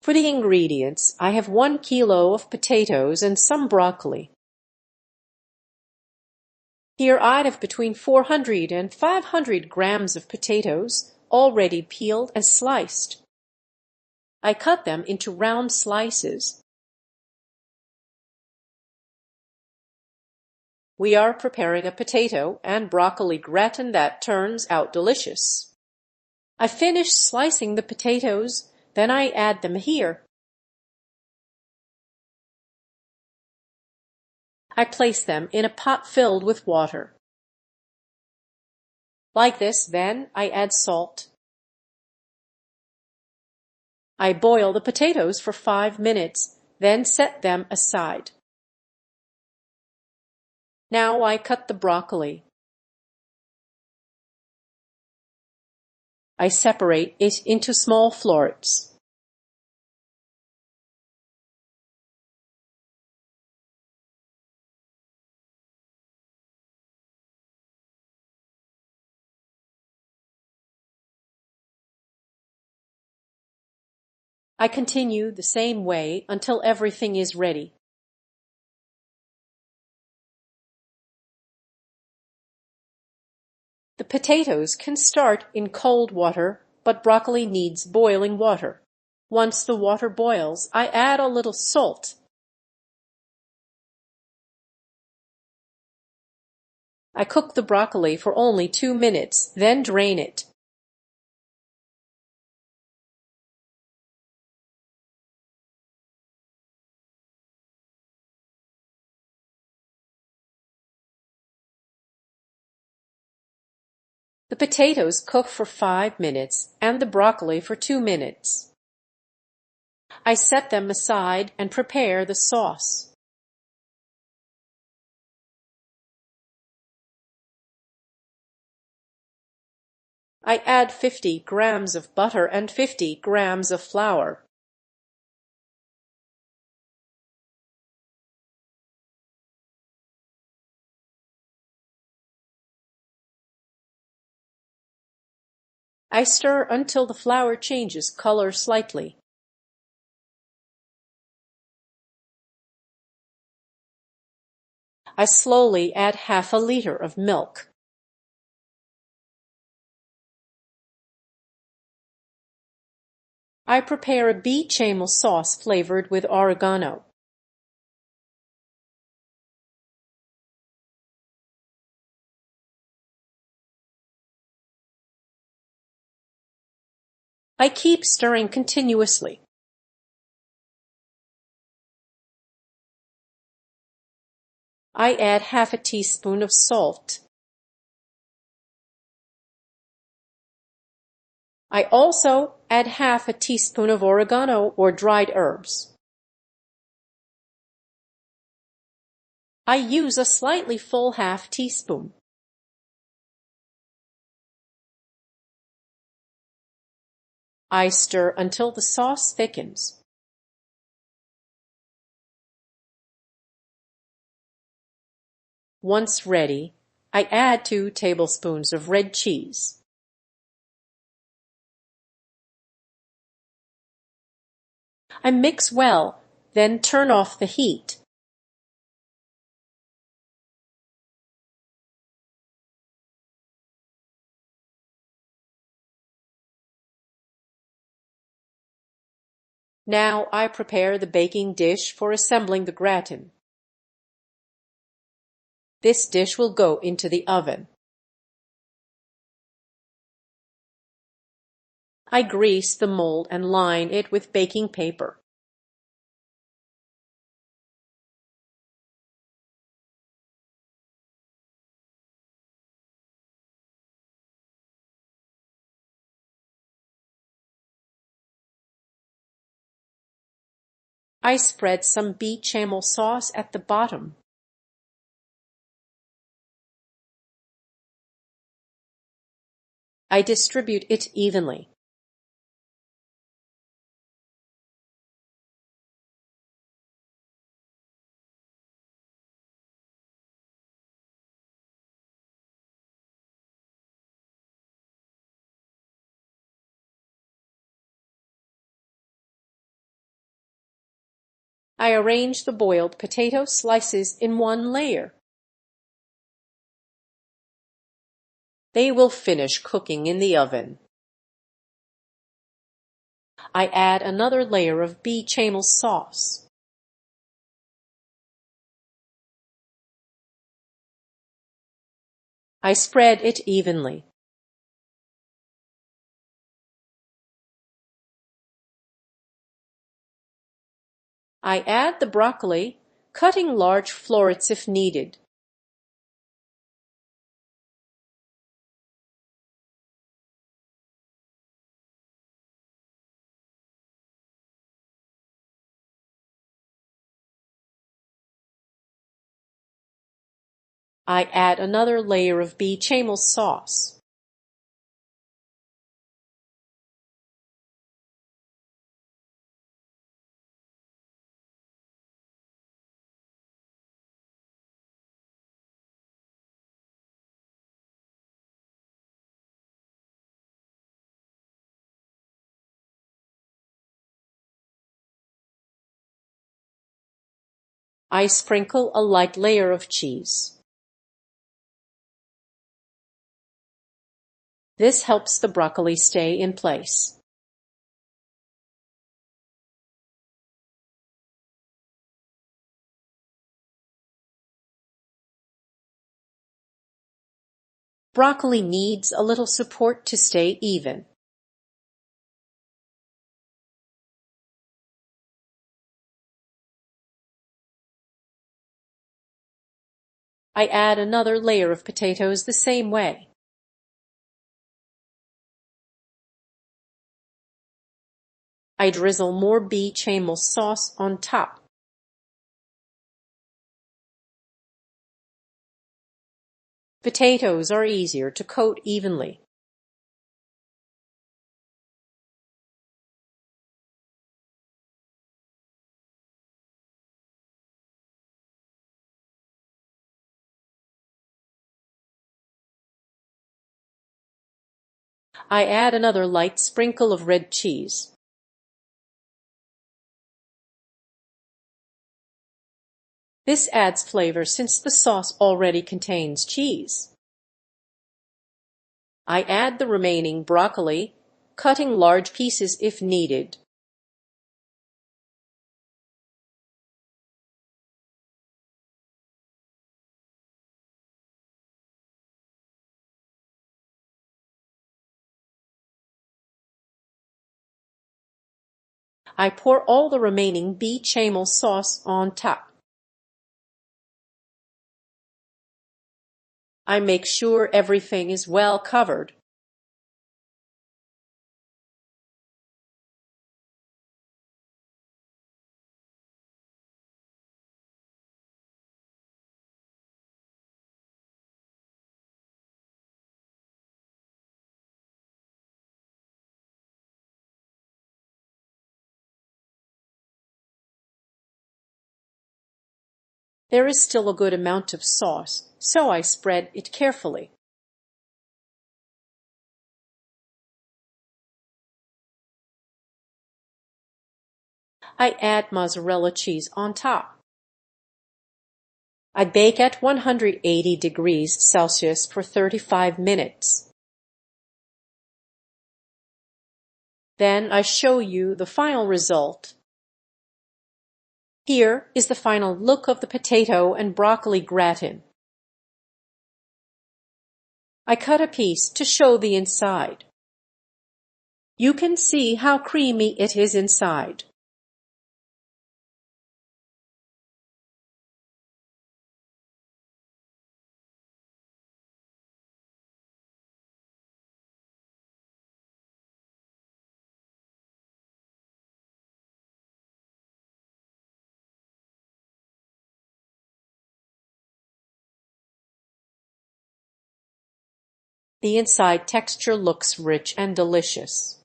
For the ingredients, I have 1 kilo of potatoes and some broccoli. Here I have between 400 and 500 grams of potatoes, already peeled and sliced. I cut them into round slices. We are preparing a potato and broccoli gratin that turns out delicious. I finish slicing the potatoes, then I add them here. I place them in a pot filled with water. Like this, then I add salt. I boil the potatoes for 5 minutes, then set them aside. Now I cut the broccoli. I separate it into small florets. I continue the same way until everything is ready. The potatoes can start in cold water, but broccoli needs boiling water. Once the water boils, I add a little salt. I cook the broccoli for only 2 minutes, then drain it. The potatoes cook for 5 minutes and the broccoli for 2 minutes. I set them aside and prepare the sauce. I add 50 grams of butter and 50 grams of flour. I stir until the flour changes color slightly. I slowly add half a liter of milk. I prepare a béchamel sauce flavored with oregano. I keep stirring continuously. I add half a teaspoon of salt. I also add half a teaspoon of oregano or dried herbs. I use a slightly full half teaspoon. I stir until the sauce thickens. Once ready, I add 2 tablespoons of red cheese. I mix well, then turn off the heat. Now I prepare the baking dish for assembling the gratin. This dish will go into the oven. I grease the mold and line it with baking paper. I spread some béchamel sauce at the bottom. I distribute it evenly. I arrange the boiled potato slices in one layer. They will finish cooking in the oven. I add another layer of béchamel sauce. I spread it evenly. I add the broccoli, cutting large florets if needed. I add another layer of béchamel sauce. I sprinkle a light layer of cheese. This helps the broccoli stay in place. Broccoli needs a little support to stay even. I add another layer of potatoes the same way. I drizzle more béchamel sauce on top. Potatoes are easier to coat evenly. I add another light sprinkle of red cheese. This adds flavor since the sauce already contains cheese. I add the remaining broccoli, cutting large pieces if needed. I pour all the remaining béchamel sauce on top. I make sure everything is well covered. There is still a good amount of sauce, so I spread it carefully. I add mozzarella cheese on top. I bake at 180 degrees Celsius for 35 minutes. Then I show you the final result. Here is the final look of the potato and broccoli gratin. I cut a piece to show the inside. You can see how creamy it is inside. The inside texture looks rich and delicious.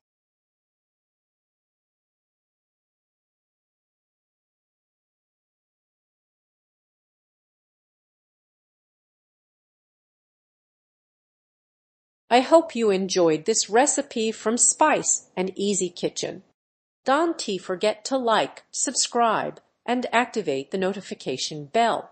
I hope you enjoyed this recipe from Spice and Easy Kitchen. Don't forget to like, subscribe, and activate the notification bell.